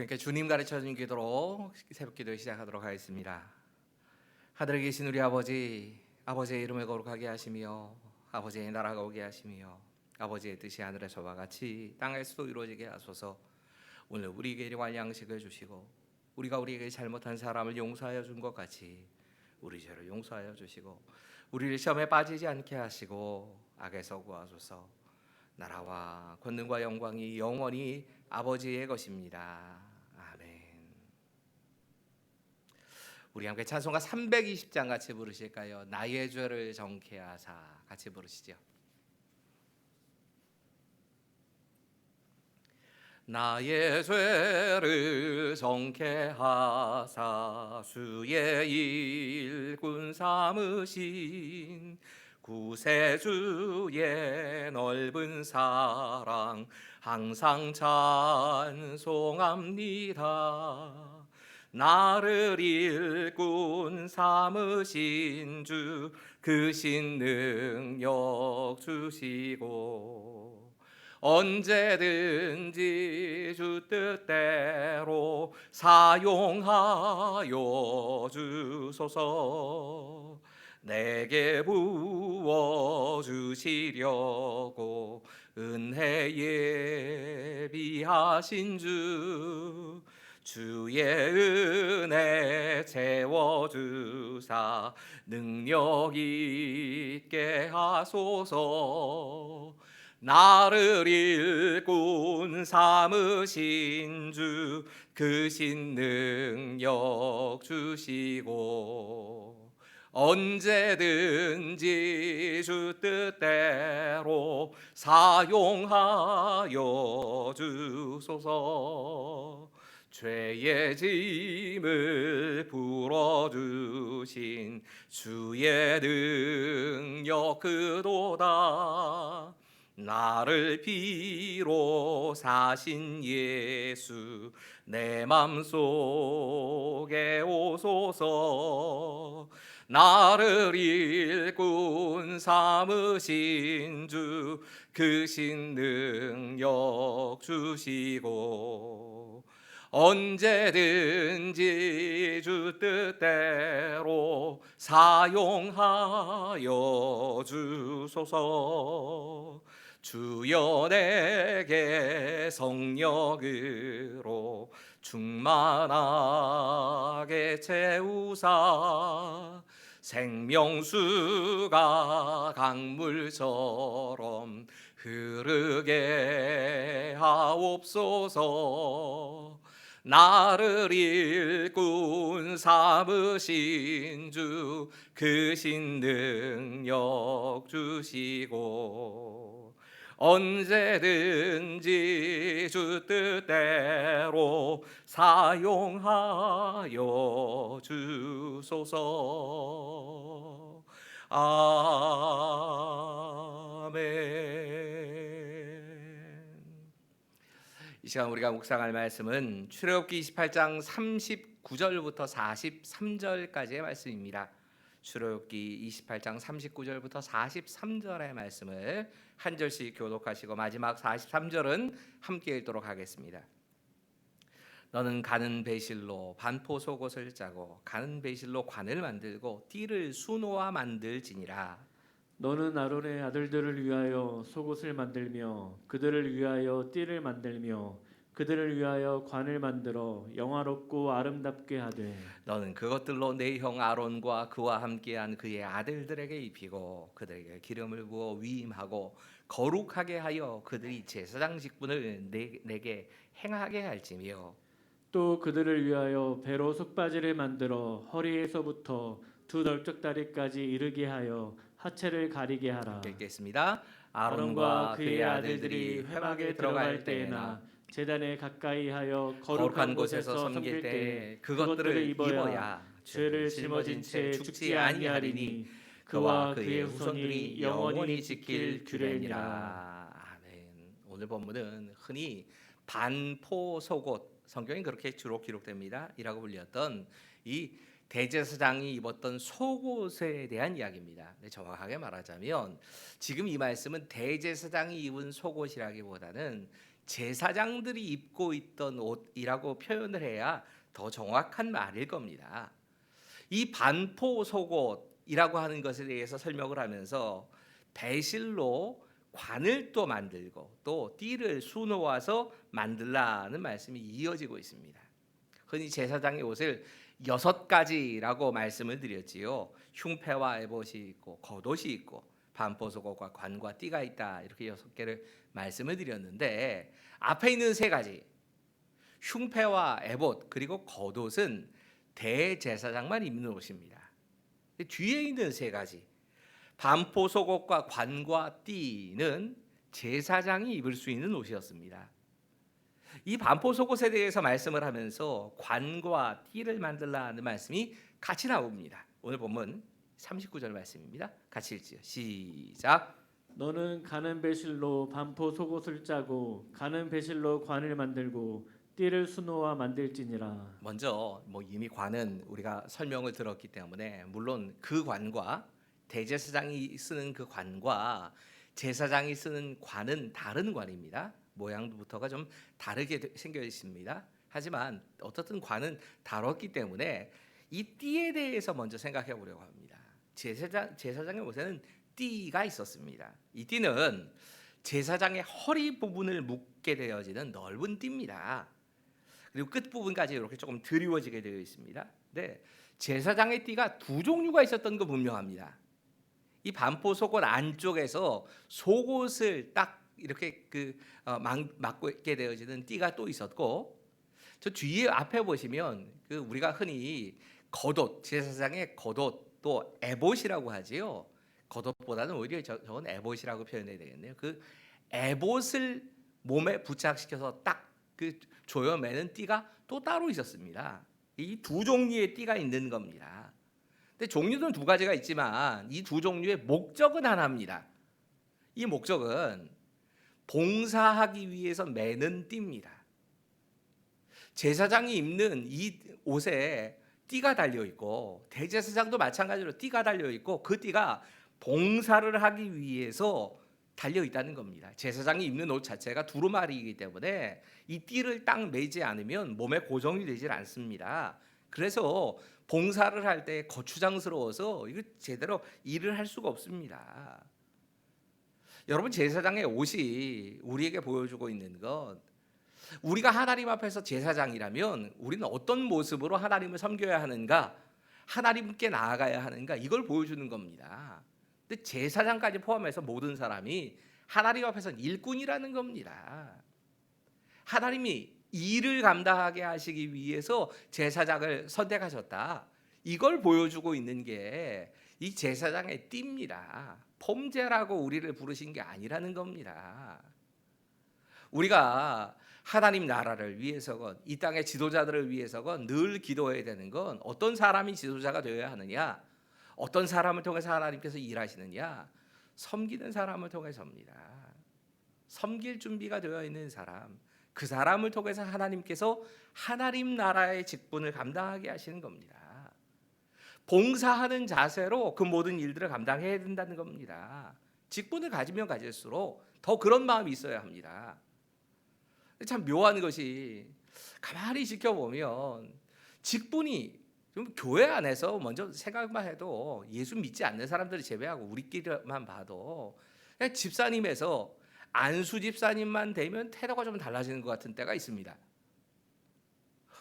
함께 주님 가르쳐준 기도로 새벽 기도 시작하도록 하겠습니다. 하늘에 계신 우리 아버지, 아버지의 이름을 거룩하게 하시며 아버지의 나라가 오게 하시며 아버지의 뜻이 하늘에서와 같이 땅에서도 이루어지게 하소서. 오늘 우리에게 일용할 양식을 주시고 우리가 우리에게 잘못한 사람을 용서하여 준 것 같이 우리 죄를 용서하여 주시고 우리를 시험에 빠지지 않게 하시고 악에서 구하소서. 나라와 권능과 영광이 영원히 아버지의 것입니다. 아멘. 우리 함께 찬송가 320장 같이 부르실까요? 나의 죄를 정케 하사 같이 부르시죠. 나의 죄를 정케 하사 주의 일꾼 삼으신 구세주의 넓은 사랑 항상 찬송합니다. 나를 일꾼 삼으신 주 크신 능력 주시고 언제든지 주 뜻대로 사용하여 주소서. 내게 부어주시려고 은혜 예비하신 주 주의 은혜 채워주사 능력 있게 하소서. 나를 일꾼 삼으신 주 크신 능력 주시고 언제든지 주 뜻대로 사용하여 주소서. 죄의 짐을 풀어주신 주의 능력 그도다. 나를 피로 사신 예수 내 맘속에 오소서. 나를 일꾼 삼으신 주 크신 능력 주시고 언제든지 주 뜻대로 사용하여 주소서. 주여 내게 성령으로 충만하게 채우사 생명수가 강물처럼 흐르게 하옵소서. 나를 일꾼 삼으신 주 크신 능력 주시고 언제든지 주 뜻대로 사용하여 주소서. 아멘. 이 시간 우리가 묵상할 말씀은 출애굽기 28장 39절부터 43절까지의 말씀입니다. 출애굽기 28장 39절부터 43절의 말씀을 한 절씩 교독하시고 마지막 43절은 함께 읽도록 하겠습니다. 너는 가는 배실로 반포 속옷을 짜고 가는 배실로 관을 만들고 띠를 수놓아 만들지니라. 너는 아론의 아들들을 위하여 속옷을 만들며 그들을 위하여 띠를 만들며 그들을 위하여 관을 만들어 영화롭고 아름답게 하되 너는 그것들로 내 형 아론과 그와 함께한 그의 아들들에게 입히고 그들에게 기름을 부어 위임하고 거룩하게 하여 그들이 제사장 직분을 내게 행하게 할지며 또 그들을 위하여 배로 속바지를 만들어 허리에서부터 두 널쩍다리까지 이르게 하여 하체를 가리게 하라. 읽겠습니다. 아론과 그의 아들들이 회막에 들어갈 때에나 제단에 가까이 하여 거룩한 곳에서 섬길 때에 그것들을 입어야 죄를 짊어진 채 죽지 아니하리니 그와 그의 후손들이 영원히 지킬 규례니라. 아멘. 오늘 본문은 흔히 반포 속옷, 성경에 그렇게 주로 기록됩니다. 이라고 불렸던 이 대제사장이 입었던 속옷에 대한 이야기입니다. 정확하게 말하자면 지금 이 말씀은 대제사장이 입은 속옷이라기보다는 제사장들이 입고 있던 옷이라고 표현을 해야 더 정확한 말일 겁니다. 이 반포 속옷이라고 하는 것에 대해서 설명을 하면서 배실로 관을 또 만들고 또 띠를 수놓아서 만들라는 말씀이 이어지고 있습니다. 흔히 제사장의 옷을 6가지라고 말씀을 드렸지요. 흉패와 에봇이 있고 겉옷이 있고 반포 속옷과 관과 띠가 있다. 이렇게 6개를 말씀을 드렸는데 앞에 있는 3가지 흉패와 에봇 그리고 겉옷은 대제사장만 입는 옷입니다. 뒤에 있는 3가지 반포 속옷과 관과 띠는 제사장이 입을 수 있는 옷이었습니다. 이 반포 속옷에 대해서 말씀을 하면서 관과 띠를 만들라는 말씀이 같이 나옵니다. 오늘 본문 39절 말씀입니다. 같이 읽지요. 시작. 너는 가는 배실로 반포 속옷을 짜고 가는 배실로 관을 만들고 띠를 수놓아 만들지니라. 먼저 이미 관은 우리가 설명을 들었기 때문에 물론 그 관과 대제사장이 쓰는 그 관과 제사장이 쓰는 관은 다른 관입니다. 모양부터가 좀 다르게 생겨 있습니다. 하지만 어떻든 관은 다뤘기 때문에 이 띠에 대해서 먼저 생각해 보려고 합니다. 제사장의 옷에는 띠가 있었습니다. 이 띠는 제사장의 허리 부분을 묶게 되어지는 넓은 띠입니다. 그리고 끝 부분까지 이렇게 조금 드리워지게 되어 있습니다. 네, 제사장의 띠가 2종류가 있었던 거 분명합니다. 이 반포 속옷 안쪽에서 속옷을 딱 이렇게 막게 되어지는 띠가 또 있었고, 저 뒤에 앞에 보시면 우리가 흔히 겉옷, 제사장의 겉옷 또 에봇이라고 하지요. 겉옷보다는 오히려 저건 에봇이라고 표현해야 되겠네요. 그 에봇을 몸에 부착시켜서 딱 조여매는 띠가 또 따로 있었습니다. 이 2종류의 띠가 있는 겁니다. 근데 종류는 2가지가 있지만 이 2종류의 목적은 하나입니다. 이 목적은 봉사하기 위해서 매는 띠입니다. 제사장이 입는 이 옷에 띠가 달려 있고 대제사장도 마찬가지로 띠가 달려 있고 그 띠가 봉사를 하기 위해서 달려 있다는 겁니다. 제사장이 입는 옷 자체가 두루마리이기 때문에 이 띠를 딱 매지 않으면 몸에 고정이 되질 않습니다. 그래서 봉사를 할 때 거추장스러워서 이거 제대로 일을 할 수가 없습니다. 여러분, 제사장의 옷이 우리에게 보여주고 있는 것, 우리가 하나님 앞에서 제사장이라면 우리는 어떤 모습으로 하나님을 섬겨야 하는가, 하나님께 나아가야 하는가, 이걸 보여주는 겁니다. 근데 제사장까지 포함해서 모든 사람이 하나님 앞에서는 일꾼이라는 겁니다. 하나님이 일을 감당하게 하시기 위해서 제사장을 선택하셨다. 이걸 보여주고 있는 게 이 제사장의 띠입니다. 폼제라고 우리를 부르신 게 아니라는 겁니다. 우리가 하나님 나라를 위해서건 이 땅의 지도자들을 위해서건 늘 기도해야 되는 건 어떤 사람이 지도자가 되어야 하느냐, 어떤 사람을 통해서 하나님께서 일하시느냐, 섬기는 사람을 통해서입니다. 섬길 준비가 되어 있는 사람, 그 사람을 통해서 하나님께서 하나님 나라의 직분을 감당하게 하시는 겁니다. 봉사하는 자세로 그 모든 일들을 감당해야 된다는 겁니다. 직분을 가지면 가질수록 더 그런 마음이 있어야 합니다. 참 묘한 것이 가만히 지켜보면 직분이 좀 교회 안에서 먼저 생각만 해도 예수 믿지 않는 사람들을 제외하고 우리끼리만 봐도 그냥 집사님에서 안수 집사님만 되면 태도가 좀 달라지는 것 같은 때가 있습니다.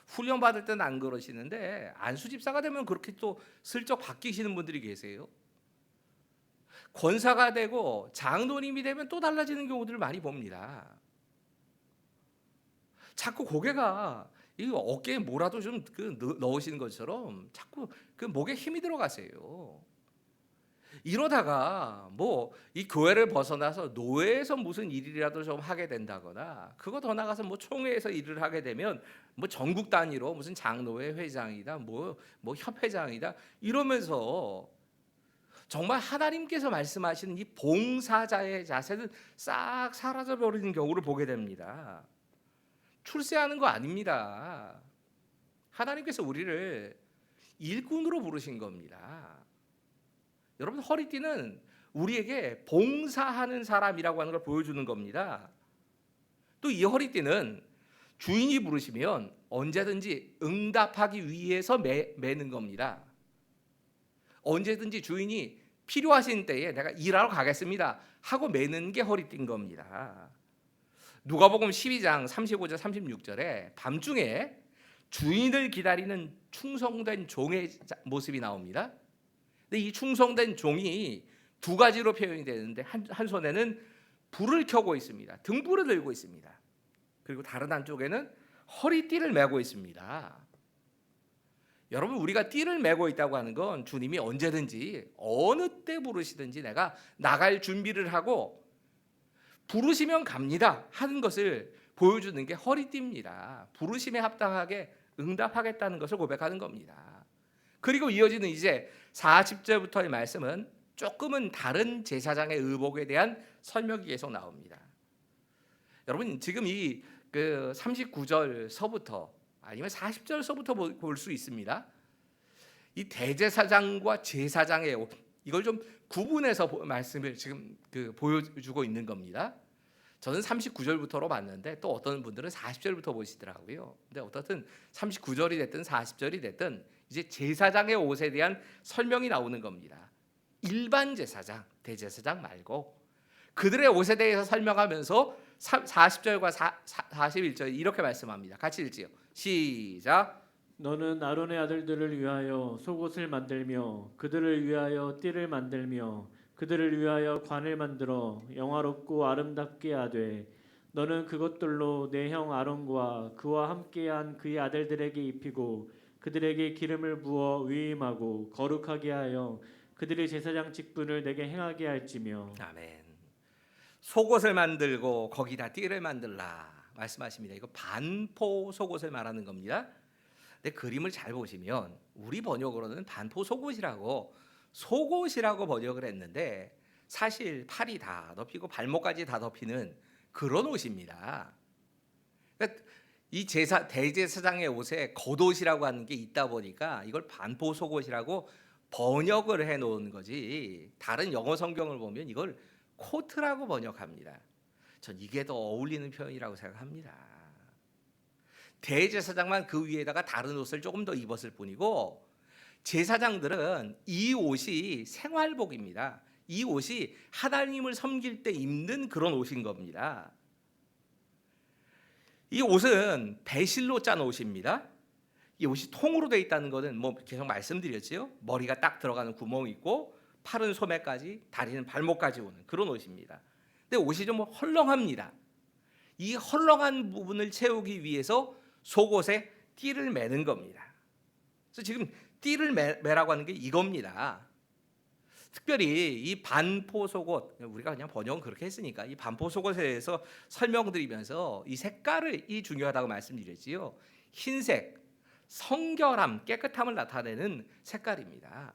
훈련 받을 때는 안 그러시는데 안수 집사가 되면 그렇게 또 슬쩍 바뀌시는 분들이 계세요. 권사가 되고 장로님이 되면 또 달라지는 경우들을 많이 봅니다. 자꾸 고개가 이 어깨에 뭐라도 좀 넣으시는 것처럼 자꾸 목에 힘이 들어가세요. 이러다가 이 교회를 벗어나서 노예에서 무슨 일이라도 좀 하게 된다거나, 그거 더 나가서 총회에서 일을 하게 되면 전국 단위로 무슨 장로회 회장이다, 협회장이다 이러면서 정말 하나님께서 말씀하시는 이 봉사자의 자세는 싹 사라져 버리는 경우를 보게 됩니다. 출세하는 거 아닙니다. 하나님께서 우리를 일꾼으로 부르신 겁니다. 여러분, 허리띠는 우리에게 봉사하는 사람이라고 하는 걸 보여주는 겁니다. 또 이 허리띠는 주인이 부르시면 언제든지 응답하기 위해서 매는 겁니다. 언제든지 주인이 필요하신 때에 내가 일하러 가겠습니다 하고 매는 게 허리띠인 겁니다. 누가복음 12장 35절 36절에 밤중에 주인을 기다리는 충성된 종의 모습이 나옵니다. 근데 이 충성된 종이 두 가지로 표현이 되는데 한 손에는 불을 켜고 있습니다. 등불을 들고 있습니다. 그리고 다른 한쪽에는 허리띠를 메고 있습니다. 여러분, 우리가 띠를 메고 있다고 하는 건 주님이 언제든지 어느 때 부르시든지 내가 나갈 준비를 하고 부르시면 갑니다 하는 것을 보여주는 게 허리띠입니다. 부르심에 합당하게 응답하겠다는 것을 고백하는 겁니다. 그리고 이어지는 이제 40절부터의 말씀은 조금은 다른 제사장의 의복에 대한 설명이 계속 나옵니다. 여러분, 지금 이 39절서부터 아니면 40절서부터 볼 수 있습니다. 이 대제사장과 제사장의 옷, 이걸 좀 구분해서 말씀을 지금 보여주고 있는 겁니다. 저는 39절부터로 봤는데 또 어떤 분들은 40절부터 보시더라고요. 근데 어떻든 39절이 됐든 40절이 됐든 이제 제사장의 옷에 대한 설명이 나오는 겁니다. 일반 제사장, 대제사장 말고 그들의 옷에 대해서 설명하면서 40절과 41절 이렇게 말씀합니다. 같이 읽지요. 시작. 너는 아론의 아들들을 위하여 속옷을 만들며 그들을 위하여 띠를 만들며 그들을 위하여 관을 만들어 영화롭고 아름답게 하되 너는 그것들로 내 형 아론과 그와 함께한 그의 아들들에게 입히고 그들에게 기름을 부어 위임하고 거룩하게 하여 그들의 제사장 직분을 내게 행하게 할지며. 아멘. 속옷을 만들고 거기다 띠를 만들라 말씀하십니다. 이거 반포 속옷을 말하는 겁니다. 근데 그림을 잘 보시면 우리 번역으로는 반포 속옷이라고 번역을 했는데 사실 팔이 다 덮이고 발목까지 다 덮이는 그런 옷입니다. 그러니까 이 대제사장의 옷에 겉옷이라고 하는 게 있다 보니까 이걸 반포 속옷이라고 번역을 해놓은 거지, 다른 영어 성경을 보면 이걸 코트라고 번역합니다. 전 이게 더 어울리는 표현이라고 생각합니다. 대제사장만 그 위에다가 다른 옷을 조금 더 입었을 뿐이고 제사장들은 이 옷이 생활복입니다. 이 옷이 하나님을 섬길 때 입는 그런 옷인 겁니다. 이 옷은 배실로 짠 옷입니다. 이 옷이 통으로 되어 있다는 것은 계속 말씀드렸지요. 머리가 딱 들어가는 구멍이 있고 팔은 소매까지, 다리는 발목까지 오는 그런 옷입니다. 근데 옷이 좀 헐렁합니다. 이 헐렁한 부분을 채우기 위해서 속옷에 띠를 매는 겁니다. 그래서 지금 띠를 매라고 하는 게 이겁니다. 특별히 이 반포 속옷, 우리가 그냥 번역은 그렇게 했으니까 이 반포 속옷에 대해서 설명드리면서 이 색깔을 중요하다고 말씀드렸지요. 흰색, 성결함, 깨끗함을 나타내는 색깔입니다.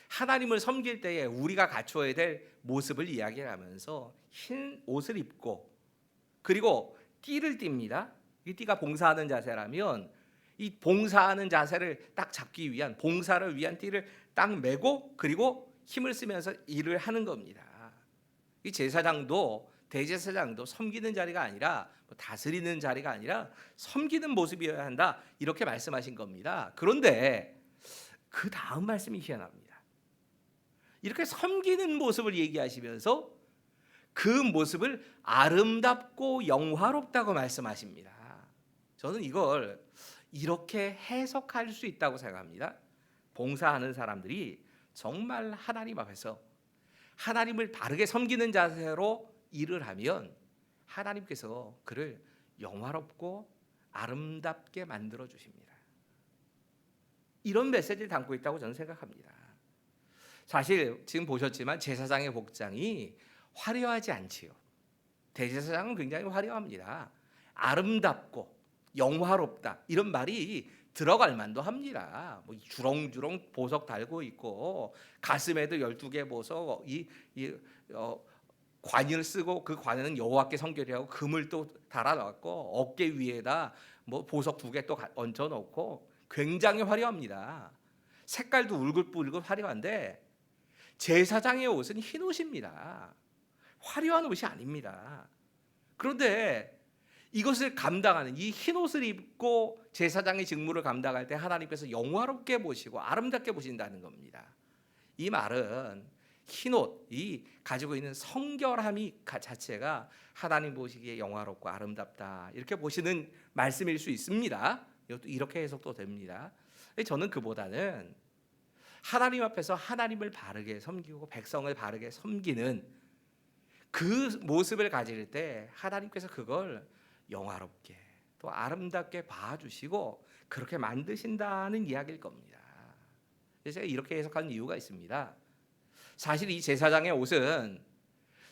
하나님을 섬길 때에 우리가 갖춰야 될 모습을 이야기하면서 흰 옷을 입고 그리고 띠를 띱니다. 이 띠가 봉사하는 자세라면 이 봉사하는 자세를 딱 잡기 위한, 봉사를 위한 띠를 딱 메고 그리고 힘을 쓰면서 일을 하는 겁니다. 이 제사장도 대제사장도 섬기는 자리가 아니라 다스리는 자리가 아니라 섬기는 모습이어야 한다, 이렇게 말씀하신 겁니다. 그런데 그 다음 말씀이 희한합니다. 이렇게 섬기는 모습을 얘기하시면서 그 모습을 아름답고 영화롭다고 말씀하십니다. 저는 이걸 이렇게 해석할 수 있다고 생각합니다. 봉사하는 사람들이 정말 하나님 앞에서 하나님을 바르게 섬기는 자세로 일을 하면 하나님께서 그를 영화롭고 아름답게 만들어 주십니다. 이런 메시지를 담고 있다고 저는 생각합니다. 사실 지금 보셨지만 제사장의 복장이 화려하지 않지요. 대제사장은 굉장히 화려합니다. 아름답고 영화롭다, 이런 말이 들어갈 만도 합니다. 주렁주렁 보석 달고 있고 가슴에도 12개 보석, 관을 쓰고 그 관에는 여호와께 성결이라고 금을 또 달아놨고 어깨 위에다 보석 2개 또 얹어 놓고 굉장히 화려합니다. 색깔도 울긋불긋 화려한데 제사장의 옷은 흰 옷입니다. 화려한 옷이 아닙니다. 그런데 이것을 감당하는 이 흰옷을 입고 제사장의 직무를 감당할 때 하나님께서 영화롭게 보시고 아름답게 보신다는 겁니다. 이 말은 흰옷, 이 가지고 있는 성결함이 자체가 하나님 보시기에 영화롭고 아름답다 이렇게 보시는 말씀일 수 있습니다. 이것도 이렇게 해석도 됩니다. 저는 그보다는 하나님 앞에서 하나님을 바르게 섬기고 백성을 바르게 섬기는 그 모습을 가질 때 하나님께서 그걸 영화롭게 또 아름답게 봐주시고 그렇게 만드신다는 이야기일 겁니다. 그래서 제가 이렇게 해석하는 이유가 있습니다. 사실 이 제사장의 옷은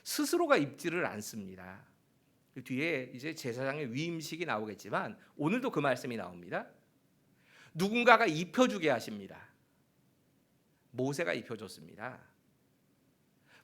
스스로가 입지를 않습니다. 그 뒤에 이제 제사장의 위임식이 나오겠지만 오늘도 그 말씀이 나옵니다. 누군가가 입혀주게 하십니다. 모세가 입혀줬습니다.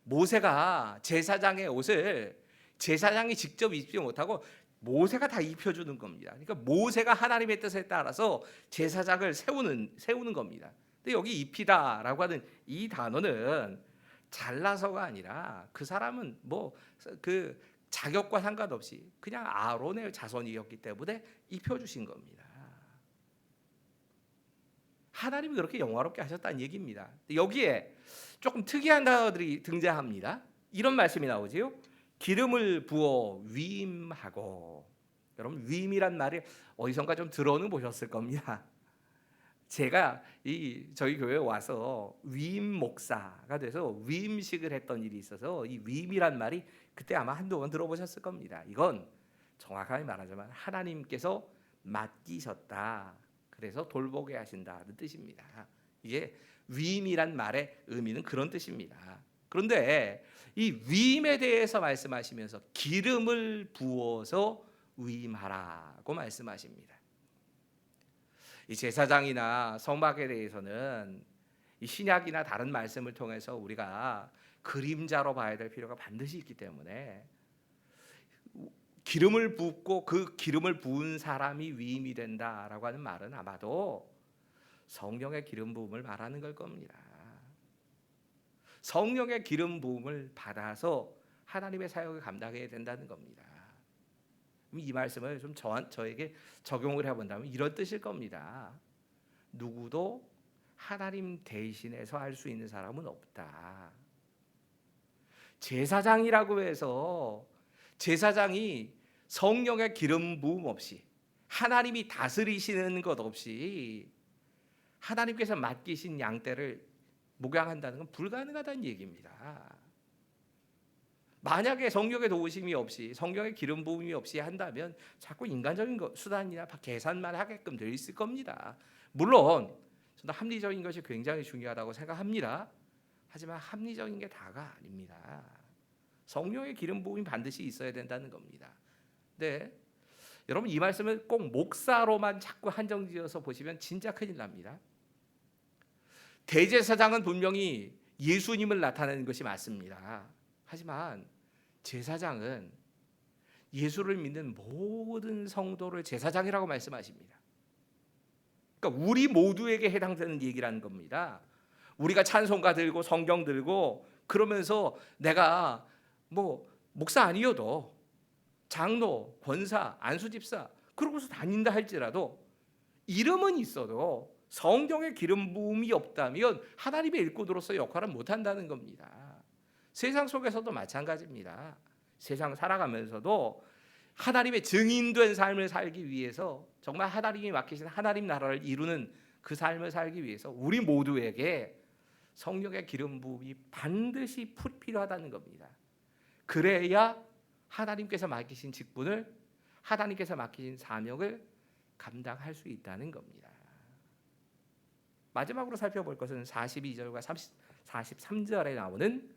모세가 제사장의 옷을 제사장이 직접 입지 못하고 모세가 다 입혀주는 겁니다. 그러니까 모세가 하나님의 뜻에 따라서 제사장을 세우는 겁니다. 근데 여기 입히다라고 하는 이 단어는 잘나서가 아니라 그 사람은 뭐 그 자격과 상관없이 그냥 아론의 자손이었기 때문에 입혀주신 겁니다. 하나님이 그렇게 영화롭게 하셨다는 얘기입니다. 여기에 조금 특이한 단어들이 등장합니다. 이런 말씀이 나오지요. 기름을 부어 위임하고. 여러분 위임이란 말이 어디선가 좀 들어는 보셨을 겁니다. 제가 저희 교회에 와서 위임 목사가 돼서 위임식을 했던 일이 있어서 이 위임이란 말이 그때 아마 한두 번 들어보셨을 겁니다. 이건 정확하게 말하자면 하나님께서 맡기셨다. 그래서 돌보게 하신다는 뜻입니다. 이게 위임이란 말의 의미는 그런 뜻입니다. 그런데 이 위임에 대해서 말씀하시면서 기름을 부어서 위임하라고 말씀하십니다. 이 제사장이나 성막에 대해서는 이 신약이나 다른 말씀을 통해서 우리가 그림자로 봐야 될 필요가 반드시 있기 때문에 기름을 붓고 그 기름을 부은 사람이 위임이 된다라고 하는 말은 아마도 성령의 기름 부음을 말하는 걸 겁니다. 성령의 기름 부음을 받아서 하나님의 사역을 감당해야 된다는 겁니다. 이 말씀을 좀 저에게 적용을 해본다면 이런 뜻일 겁니다. 누구도 하나님 대신해서 할 수 있는 사람은 없다. 제사장이라고 해서 제사장이 성령의 기름 부음 없이 하나님이 다스리시는 것 없이 하나님께서 맡기신 양떼를 목양한다는 건 불가능하다는 얘기입니다. 만약에 성령의 도우심이 없이 성령의 기름 부음이 없이 한다면 자꾸 인간적인 수단이나 계산만 하게끔 돼 있을 겁니다. 물론 저는 합리적인 것이 굉장히 중요하다고 생각합니다. 하지만 합리적인 게 다가 아닙니다. 성령의 기름 부음이 반드시 있어야 된다는 겁니다. 네, 여러분 이 말씀을 꼭 목사로만 자꾸 한정지어서 보시면 진짜 큰일 납니다. 대제사장은 분명히 예수님을 나타내는 것이 맞습니다. 하지만 제사장은 예수를 믿는 모든 성도를 제사장이라고 말씀하십니다. 그러니까 우리 모두에게 해당되는 얘기라는 겁니다. 우리가 찬송가 들고 성경 들고 그러면서 내가 뭐 목사 아니어도 장로, 권사, 안수집사 그러고서 다닌다 할지라도 이름은 있어도 성경의 기름 부음이 없다면 하나님의 일꾼으로서 역할을 못한다는 겁니다. 세상 속에서도 마찬가지입니다. 세상 살아가면서도 하나님의 증인된 삶을 살기 위해서 정말 하나님이 맡기신 하나님 나라를 이루는 그 삶을 살기 위해서 우리 모두에게 성령의 기름 부음이 반드시 필요하다는 겁니다. 그래야 하나님께서 맡기신 직분을 하나님께서 맡기신 사명을 감당할 수 있다는 겁니다. 마지막으로 살펴볼 것은 42절과 43절에 나오는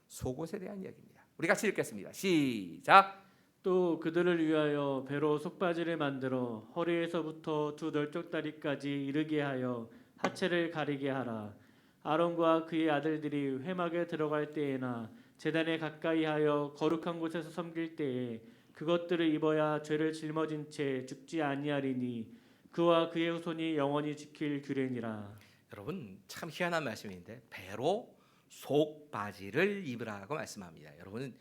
속옷에 대한 이야기입니다. 우리 같이 읽겠습니다. 시작. 또 그들을 위하여 배로 속바지를 만들어 허리에서부터 두 널쩍다리까지 이르게 하여 하체를 가리게 하라. 아론과 그의 아들들이 회막에 들어갈 때에나 제단에 가까이 하여 거룩한 곳에서 섬길 때에 그것들을 입어야 죄를 짊어진 채 죽지 아니하리니 그와 그의 후손이 영원히 지킬 규례니라. 여러분 참 희한한 말씀인데 배로 속바지를 입으라고 말씀합니다. 여러분은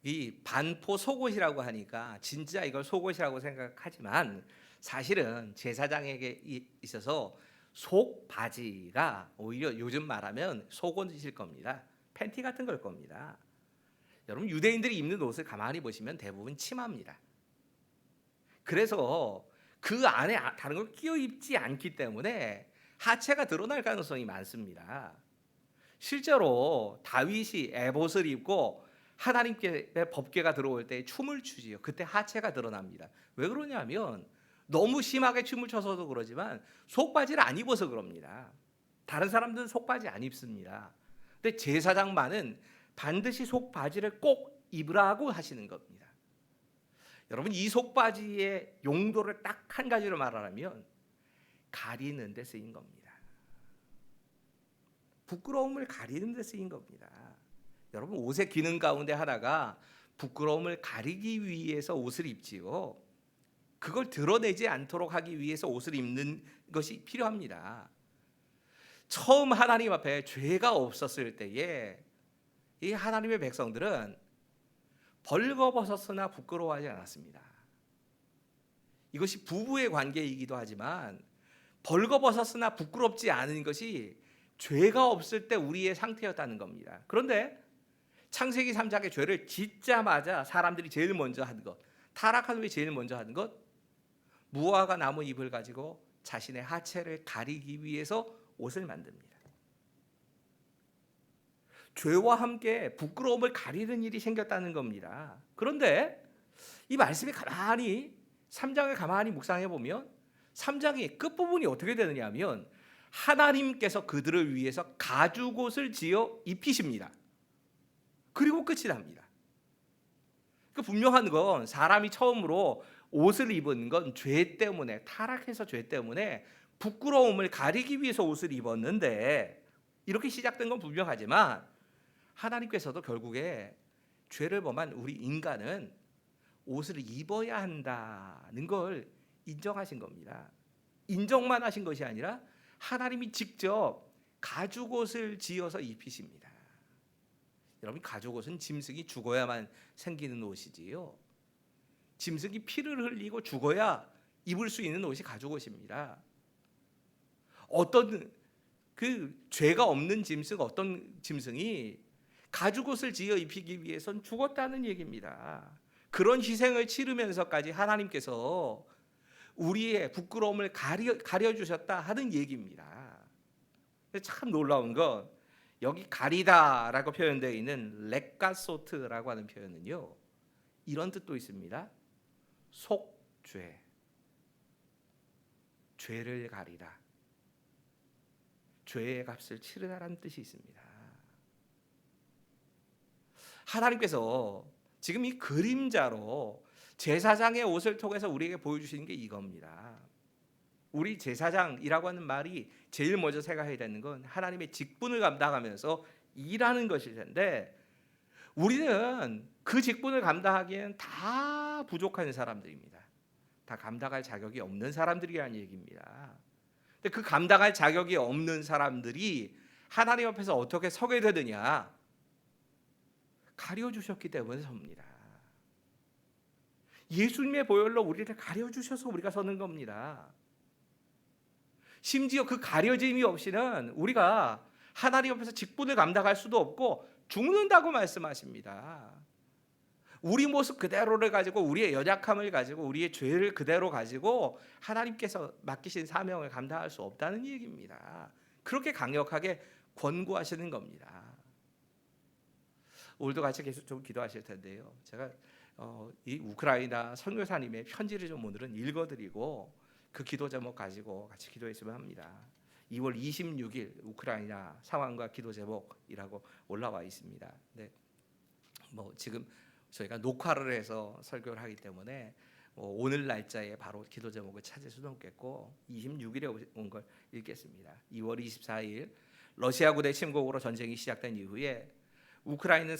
이 반포 속옷이라고 하니까 진짜 이걸 속옷이라고 생각하지만 사실은 제사장에게 있어서 속 바지가 오히려 요즘 말하면 속옷일 겁니다. 팬티 같은 걸 겁니다. 여러분 유대인들이 입는 옷을 가만히 보시면 대부분 치마입니다. 그래서 그 안에 다른 걸 끼워 입지 않기 때문에 하체가 드러날 가능성이 많습니다. 실제로 다윗이 에봇을 입고 하나님께 법궤가 들어올 때 춤을 추지요. 그때 하체가 드러납니다. 왜 그러냐면 너무 심하게 춤을 춰서도 그러지만 속바지를 안 입어서 그럽니다. 다른 사람들은 속바지 안 입습니다. 근데 제사장만은 반드시 속바지를 꼭 입으라고 하시는 겁니다. 여러분 이 속바지의 용도를 딱 한 가지로 말하자면 가리는 데 쓰인 겁니다. 부끄러움을 가리는 데 쓰인 겁니다. 여러분 옷의 기능 가운데 하나가 부끄러움을 가리기 위해서 옷을 입지요. 그걸 드러내지 않도록 하기 위해서 옷을 입는 것이 필요합니다. 처음 하나님 앞에 죄가 없었을 때에 이 하나님의 백성들은 벌거벗었으나 부끄러워하지 않았습니다. 이것이 부부의 관계이기도 하지만 벌거벗었으나 부끄럽지 않은 것이 죄가 없을 때 우리의 상태였다는 겁니다. 그런데 창세기 3장의 죄를 짓자마자 사람들이 제일 먼저 한 것, 타락한 후에 제일 먼저 한 것, 무화과 나무 잎을 가지고 자신의 하체를 가리기 위해서 옷을 만듭니다. 죄와 함께 부끄러움을 가리는 일이 생겼다는 겁니다. 그런데 이 말씀이 가만히 3장을 가만히 묵상해 보면 3장의 끝부분이 어떻게 되느냐 하면 하나님께서 그들을 위해서 가죽옷을 지어 입히십니다. 그리고 끝이 납니다. 그 분명한 건 사람이 처음으로 옷을 입은 건 죄 때문에 타락해서 죄 때문에 부끄러움을 가리기 위해서 옷을 입었는데 이렇게 시작된 건 분명하지만 하나님께서도 결국에 죄를 범한 우리 인간은 옷을 입어야 한다는 걸 인정하신 겁니다. 인정만 하신 것이 아니라 하나님이 직접 가죽옷을 지어서 입히십니다. 여러분 가죽옷은 짐승이 죽어야만 생기는 옷이지요. 짐승이 피를 흘리고 죽어야 입을 수 있는 옷이 가죽옷입니다. 어떤 그 죄가 없는 짐승 어떤 짐승이 가죽옷을 지어 입히기 위해선 죽었다는 얘기입니다. 그런 희생을 치르면서까지 하나님께서 우리의 부끄러움을 가려주셨다 하는 얘기입니다. 참 놀라운 건 여기 가리다라고 표현되어 있는 렉가소트라고 하는 표현은요 이런 뜻도 있습니다. 속죄, 죄를 가리다, 죄의 값을 치르다라는 뜻이 있습니다. 하나님께서 지금 이 그림자로 제사장의 옷을 통해서 우리에게 보여주시는 게 이겁니다. 우리 제사장이라고 하는 말이 제일 먼저 생각해야 되는 건 하나님의 직분을 감당하면서 일하는 것일 텐데 우리는 그 직분을 감당하기에는 다 부족한 사람들입니다. 다 감당할 자격이 없는 사람들이라는 얘기입니다. 근데 그 감당할 자격이 없는 사람들이 하나님 앞에서 어떻게 서게 되느냐? 가려주셨기 때문에 섭니다. 예수님의 보혈로 우리를 가려주셔서 우리가 서는 겁니다. 심지어 그 가려짐이 없이는 우리가 하나님 앞에서 직분을 감당할 수도 없고 죽는다고 말씀하십니다. 우리 모습 그대로를 가지고 우리의 연약함을 가지고 우리의 죄를 그대로 가지고 하나님께서 맡기신 사명을 감당할 수 없다는 얘기입니다. 그렇게 강력하게 권고하시는 겁니다. 오늘도 같이 계속 좀 기도하실 텐데요. 제가 이 우크라이나 선교사님의 편지를 좀 오늘은 읽어드리고 그 기도 제목 가지고 같이 기도했으면 합니다. 2월 26일 우크라이나 상황과 기도 제목이라고 올라와 있습니다. 네, 지금 저희가 녹화를 해서 설교를 하기 때문에 오늘 날짜에 바로 기도 제목을 찾을 수는 없겠고 26일에 온 걸 읽겠습니다. 2월 24일 러시아 군의 침공으로 전쟁이 시작된 이후에 우크라이나는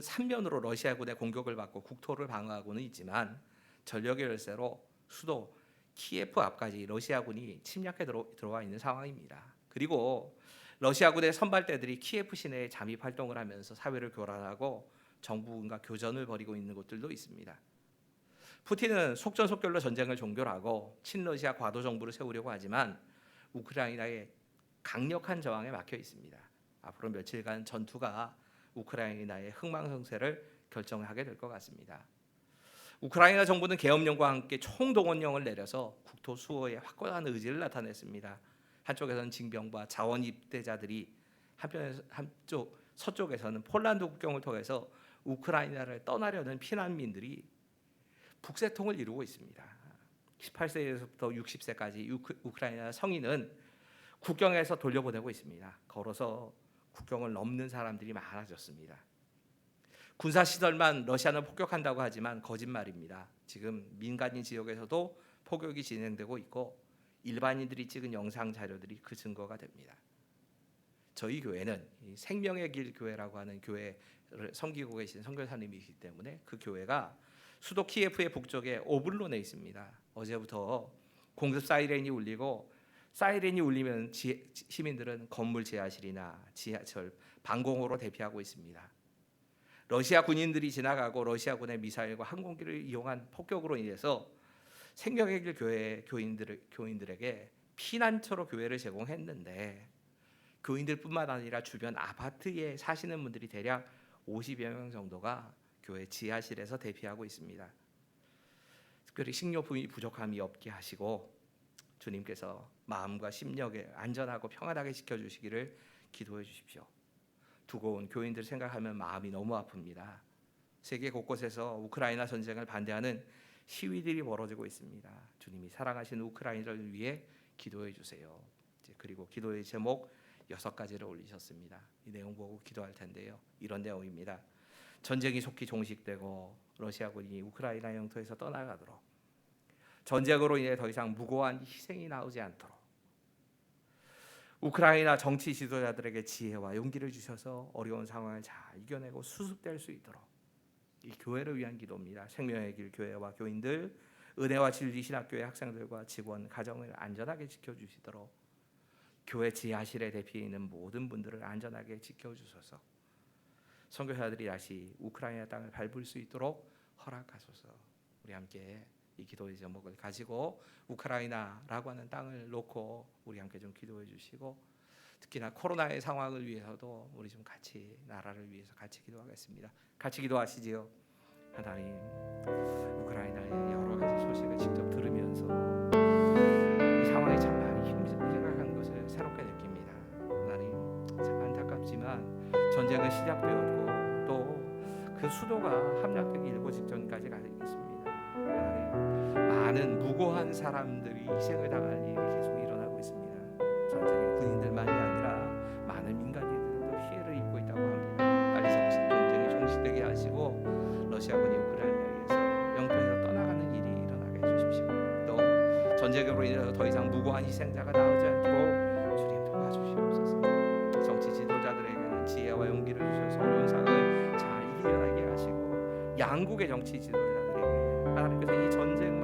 3면으로 러시아 군의 공격을 받고 국토를 방어하고는 있지만 전력의 열세로 수도 키예프 앞까지 러시아 군이 침략해 들어와 있는 상황입니다. 그리고 러시아 군의 선발대들이 키예프 시내에 잠입 활동을 하면서 사회를 교란하고 정부군과 교전을 벌이고 있는 곳들도 있습니다. 푸틴은 속전속결로 전쟁을 종결하고 친러시아 과도 정부를 세우려고 하지만 우크라이나의 강력한 저항에 막혀 있습니다. 앞으로 며칠간 전투가 우크라이나의 흥망성쇠를 결정하게 될 것 같습니다. 우크라이나 정부는 계엄령과 함께 총동원령을 내려서 국토 수호에 확고한 의지를 나타냈습니다. 한쪽에서는 징병과 자원 입대자들이 서쪽에서는 폴란드 국경을 통해서 우크라이나를 떠나려는 피난민들이 북새통을 이루고 있습니다. 18세에서부터 60세까지 우크라이나 성인은 국경에서 돌려보내고 있습니다. 걸어서 국경을 넘는 사람들이 많아졌습니다. 군사시설만 러시아는 폭격한다고 하지만 거짓말입니다. 지금 민간인 지역에서도 폭격이 진행되고 있고 일반인들이 찍은 영상 자료들이 그 증거가 됩니다. 저희 교회는 생명의 길 교회라고 하는 교회를 섬기고 계신 선교사님이시기 때문에 그 교회가 수도 키예프의 북쪽에 오블론에 있습니다. 어제부터 공습 사이렌이 울리고 사이렌이 울리면 시민들은 건물 지하실이나 지하철 방공호로 대피하고 있습니다. 러시아 군인들이 지나가고 러시아군의 미사일과 항공기를 이용한 폭격으로 인해서 생명의 길 교회 교인들에게 피난처로 교회를 제공했는데 교인들뿐만 아니라 주변 아파트에 사시는 분들이 대략 50여 명 정도가 교회 지하실에서 대피하고 있습니다. 특별히 식료품이 부족함이 없게 하시고 주님께서 마음과 심령에 안전하고 평안하게 지켜주시기를 기도해 주십시오. 두고 온 교인들 생각하면 마음이 너무 아픕니다. 세계 곳곳에서 우크라이나 전쟁을 반대하는 시위들이 벌어지고 있습니다. 주님이 사랑하시는 우크라이나를 위해 기도해 주세요. 그리고 기도의 제목 6가지를 올리셨습니다. 이 내용 보고 기도할 텐데요. 이런 내용입니다. 전쟁이 속히 종식되고 러시아군이 우크라이나 영토에서 떠나가도록, 전쟁으로 인해 더 이상 무고한 희생이 나오지 않도록, 우크라이나 정치 지도자들에게 지혜와 용기를 주셔서 어려운 상황을 잘 이겨내고 수습될 수 있도록, 이 교회를 위한 기도입니다. 생명의 길 교회와 교인들, 은혜와 진리 신학교회 학생들과 직원, 가정을 안전하게 지켜주시도록, 교회 지하실에 대피해 있는 모든 분들을 안전하게 지켜주셔서 선교사들이 다시 우크라이나 땅을 밟을 수 있도록 허락하소서. 우리 함께 이 기도의 제목을 가지고 우크라이나라고 하는 땅을 놓고 우리 함께 좀 기도해 주시고, 특히나 코로나의 상황을 위해서도 우리 좀 같이 나라를 위해서 같이 기도하겠습니다. 같이 기도하시지요. 하나님, 우크라이나의 여러 가지 소식을 직접 들으면서 이 상황이 참 많이 심각한 것을 새롭게 느낍니다. 하나님, 참 안타깝지만 전쟁은 시작되었고 또 그 수도가 함락되기 일보 직전까지 가 있습니다. 하나님, 많은 무고한 사람들이 희생을 당할 일이 계속 일어나고 있습니다. 전쟁의 군인들만이 아니라 많은 민간인들도 피해를 입고 있다고 합니다. 빨리 전쟁이 종식되게 하시고 러시아군이 우크라이나에서 영토에서 떠나가는 일이 일어나게 해주십시오. 또 전쟁으로 인해서 더 이상 무고한 희생자가 나오지 않도록 주님 도와주시옵소서. 정치 지도자들에게는 지혜와 용기를 주셔서 어려운 상황을 잘 이겨내게 하시고, 양국의 정치 지도자들에게 하나님께서 이 전쟁을